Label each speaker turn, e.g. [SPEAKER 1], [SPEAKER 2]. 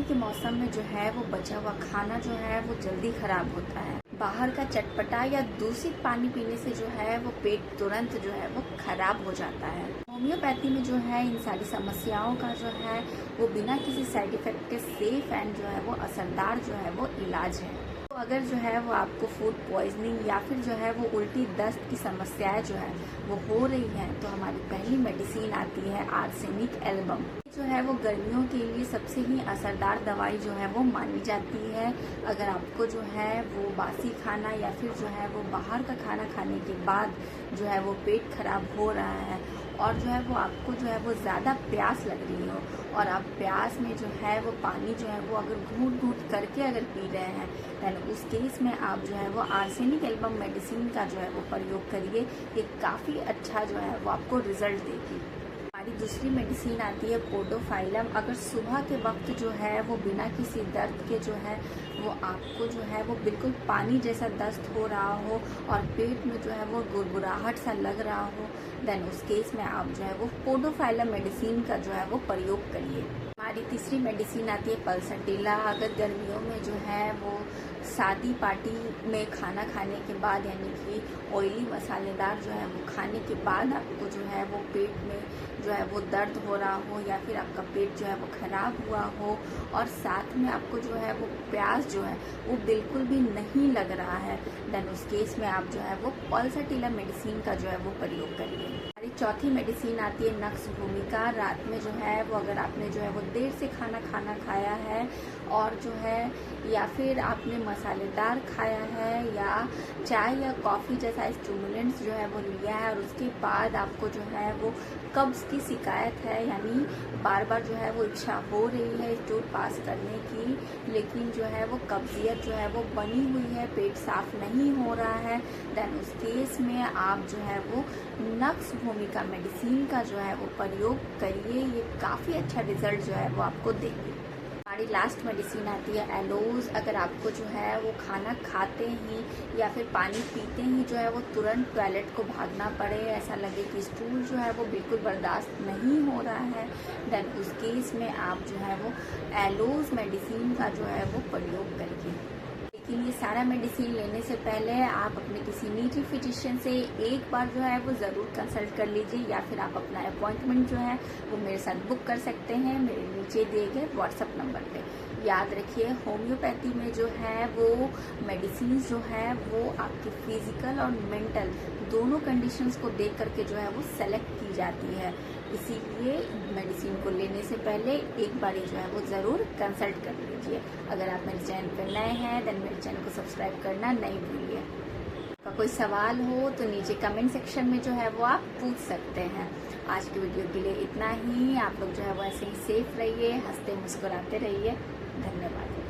[SPEAKER 1] के मौसम में जो है वो बचा हुआ खाना जो है वो जल्दी खराब होता है। बाहर का चटपटा या दूषित पानी पीने से जो है वो पेट तुरंत जो है वो खराब हो जाता है। होम्योपैथी में जो है इन सारी समस्याओं का जो है वो बिना किसी साइड इफेक्ट के सेफ एंड जो है वो असरदार जो है वो इलाज है। तो अगर जो है वो आपको फूड पॉइजनिंग या फिर जो है वो उल्टी दस्त की समस्याएं जो है वो हो रही है तो हमारी पहली मेडिसिन आती है आर्सेनिक एल्बम। जो है वो गर्मियों के लिए सबसे ही असरदार दवाई जो है वो मानी जाती है। अगर आपको जो है वो बासी खाना या फिर जो है वो बाहर का खाना खाने के बाद जो है वो पेट खराब हो रहा है और जो है वो आपको जो है वो ज़्यादा प्यास लग रही हो और आप प्यास में जो है वो पानी जो है वो अगर घूट घूट करके अगर पी रहे हैं देन उस केस में आप जो है वो आर्सेनिक एल्बम मेडिसिन का जो है वो प्रयोग करिए। ये काफ़ी अच्छा जो है वो आपको रिजल्ट देगी। हमारी दूसरी मेडिसिन आती है पोडोफाइलम। अगर सुबह के वक्त जो है वो बिना किसी दर्द के जो है वो आपको जो है वो बिल्कुल पानी जैसा दस्त हो रहा हो और पेट में जो है वो गुड़गुड़ाहट सा लग रहा हो देन उस केस में आप जो है वो पोडोफाइलम मेडिसिन का जो है वो प्रयोग करिए। हमारी तीसरी मेडिसिन आती है पल्सटीला। अगर गर्मियों में जो है वो शादी पार्टी में खाना खाने के बाद यानी कि ऑयली मसालेदार जो है वो खाने के बाद आपको जो है वो पेट में जो है वो दर्द हो रहा हो या फिर आपका पेट जो है वो खराब हुआ हो और साथ में आपको जो है वो प्यास जो है वो बिल्कुल भी नहीं लग रहा है देन उस केस में आप जो है वो पल्सटीला मेडिसिन का जो है वो प्रयोग करिए। हमारी चौथी मेडिसिन आती है नक्स भूमिका। रात में जो है वो अगर आपने जो है वो देर से खाना खाया है और जो है या फिर आपने मसालेदार खाया है या चाय या कॉफ़ी जैसा स्टिमुलेंट्स जो है वो लिया है और उसके बाद आपको जो है वो कब्ज़ की शिकायत है यानी बार बार जो है वो इच्छा हो रही है स्टूल पास करने की लेकिन जो है वो कब्जियत जो है वो बनी हुई है, पेट साफ नहीं हो रहा है देन उस केस में आप जो है वो नक्स भूमिका मेडिसिन का जो है वो प्रयोग करिए। ये काफ़ी अच्छा रिजल्ट जो है वो आपको देगी। हमारी लास्ट मेडिसिन आती है एलोज। अगर आपको जो है वो खाना खाते ही या फिर पानी पीते ही जो है वो तुरंत टॉयलेट को भागना पड़े, ऐसा लगे कि स्टूल जो है वो बिल्कुल बर्दाश्त नहीं हो रहा है देन उस केस में आप जो है वो एलोज मेडिसिन का जो है वो प्रयोग करिए। लेकिन ये सारा मेडिसिन लेने से पहले आप अपने किसी निजी फिजिशियन से एक बार जो है वो ज़रूर कंसल्ट कर लीजिए या फिर आप अपना अपॉइंटमेंट जो है वो मेरे साथ बुक कर सकते हैं मेरे नीचे दिए गए व्हाट्सएप नंबर पे। याद रखिए होम्योपैथी में जो है वो मेडिसिन जो है वो आपके फिजिकल और मेंटल दोनों कंडीशंस को देख करके जो है वो सेलेक्ट की जाती है। इसीलिए मेडिसिन को लेने से पहले एक बार जो है वो ज़रूर कंसल्ट कर लीजिए। अगर आप मेरे चैनल पर नए हैं देन मेरे चैनल को सब्सक्राइब करना नहीं भूलिए। आपका कोई सवाल हो तो नीचे कमेंट सेक्शन में जो है वो आप पूछ सकते हैं। आज की वीडियो के लिए इतना ही। आप लोग जो है वो ऐसे ही सेफ रहिए, हंसते मुस्कुराते रहिए। धन्यवाद।